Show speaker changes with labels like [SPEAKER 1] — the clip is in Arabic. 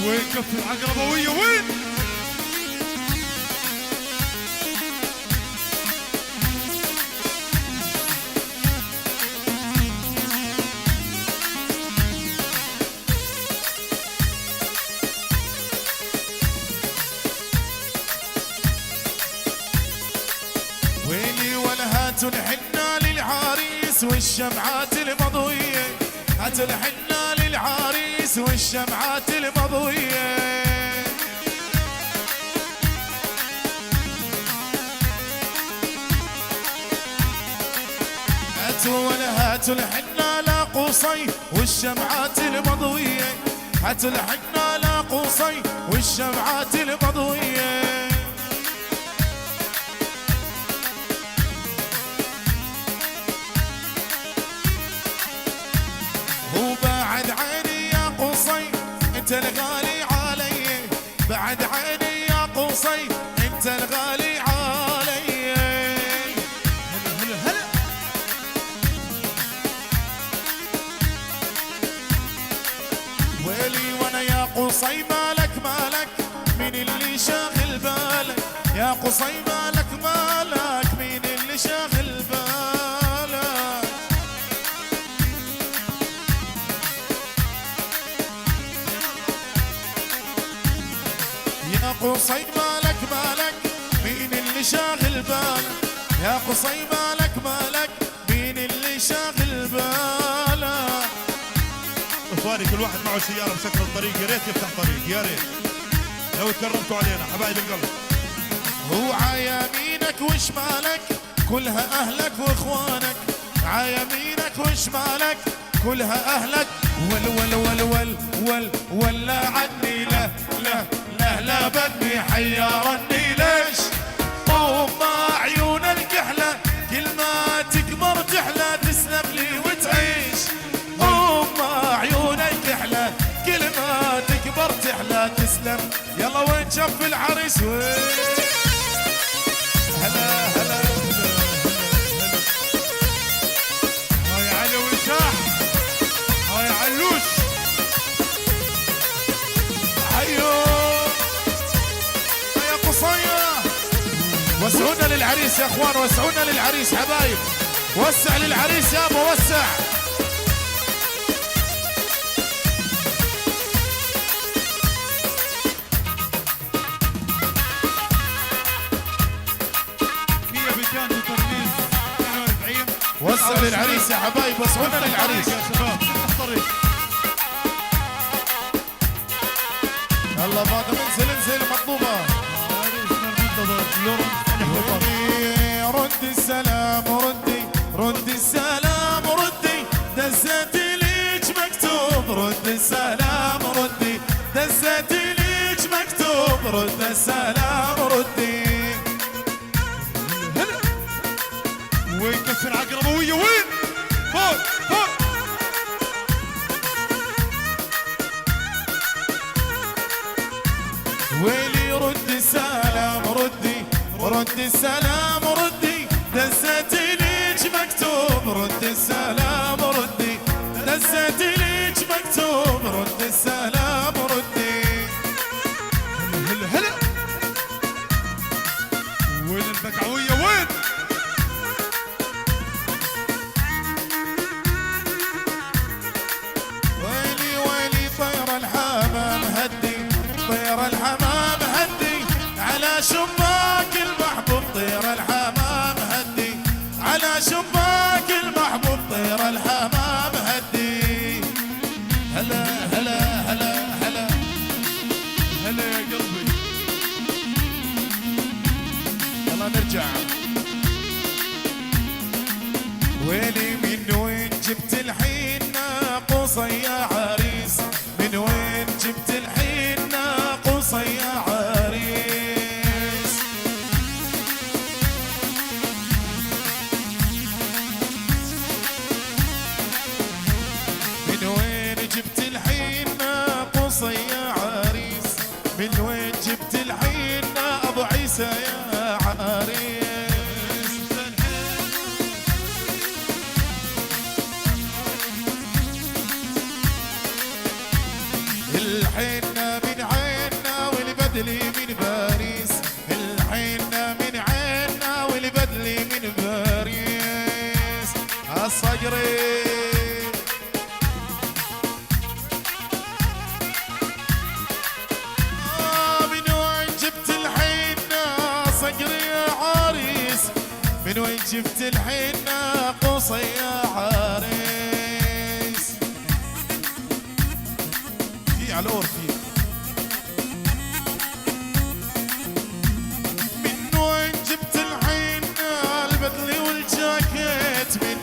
[SPEAKER 1] وين كف العقربوية وين؟
[SPEAKER 2] ويلي ولهات الحنة للعريس والشمعات المضوية، هات الحنة للعريس والشمعات المضوية. هات ولهات الحنة لا قصي والشمعات المضوية، هات الحنة لا قصي والشمعات المضوية. وبعد عيني يا قصي انت الغالي علي، بعد عيني يا قصي انت الغالي علي.
[SPEAKER 1] هلا هلا هلا.
[SPEAKER 2] ويلي وانا يا قصي مالك مالك مين اللي شاغل بالك، يا قصي مالك مالك مين اللي شاغل بالك. يا قصي مالك مالك مين اللي شاغل بالك، يا قصي مالك مالك مين اللي شاغل بالك.
[SPEAKER 1] اخواني كل واحد معه سيارة مسكر الطريق، يا ريت يفتح طريق يا ريت، لو تكرمتوا علينا حبايب القلب.
[SPEAKER 2] هو عيمينك وشمالك كلها اهلك واخوانك، عيمينك وشمالك كلها اهلك. ول ول ول ول ول ولا عني لا لا لا لا بدي حيرني ليش. وما عيون الكحلة كل ما تكبر تحلى تسلم لي وتعيش. وما عيون الكحلة كل ما تكبر تحلى تسلم. يلا وين شف العريس وين؟ هلا هلا
[SPEAKER 1] هاي علي وشاح، هاي علوش.
[SPEAKER 2] حيو يا قصية. وسعونا للعريس يا اخوان، وسعونا للعريس حبايب، وسع للعريس يابا وسع.
[SPEAKER 1] كيا بيجان وترميز 42.
[SPEAKER 2] وسع للعريس يا حبايب، وسعونا للعريس
[SPEAKER 1] يا شباب الطريق.
[SPEAKER 2] يلا فاطمة انزل انزل مطلوبة.
[SPEAKER 1] عريسنا المنتظر لورنس الحوطة.
[SPEAKER 2] ردي السلام ردي، ردي السلام ردي، دزت ليك مكتوب. ردي السلام ردي، دزت ليك مكتوب. رد السلام ردي.
[SPEAKER 1] هلا وين كف العقربوية وين؟ فوق فوق.
[SPEAKER 2] ويلي ردي السلام ردي، ردي السلام ردي، دزت ليك مكتوب. ردي السلام ردي، دزت ليك مكتوب. رد السلام ردي.
[SPEAKER 1] هلا هلا. وين البقعوية وين؟
[SPEAKER 2] ويلي ويلي طير الحمام هدي، طير الحمام هدي على شباك المحبوب. طير الحمام هدي على شباك المحبوب. طير الحمام هدي. هلا هلا هلا هلا
[SPEAKER 1] هلا يا قلبي.
[SPEAKER 2] يلا نرجع. ويلي من وين جبت الحين قصي يا عريس، من وين جبت الحين قصي يا عريس. من وين جبت الحين قصي يا عريس، من وين جبت الحين ابو عيسى يا عريس. صقري. من وين جبت الحنة صقري يا عريس؟ من وين جبت الحنة قصي يا عريس؟ في على الأور في. من وين جبت الحنة البدلي والجاكيت؟ من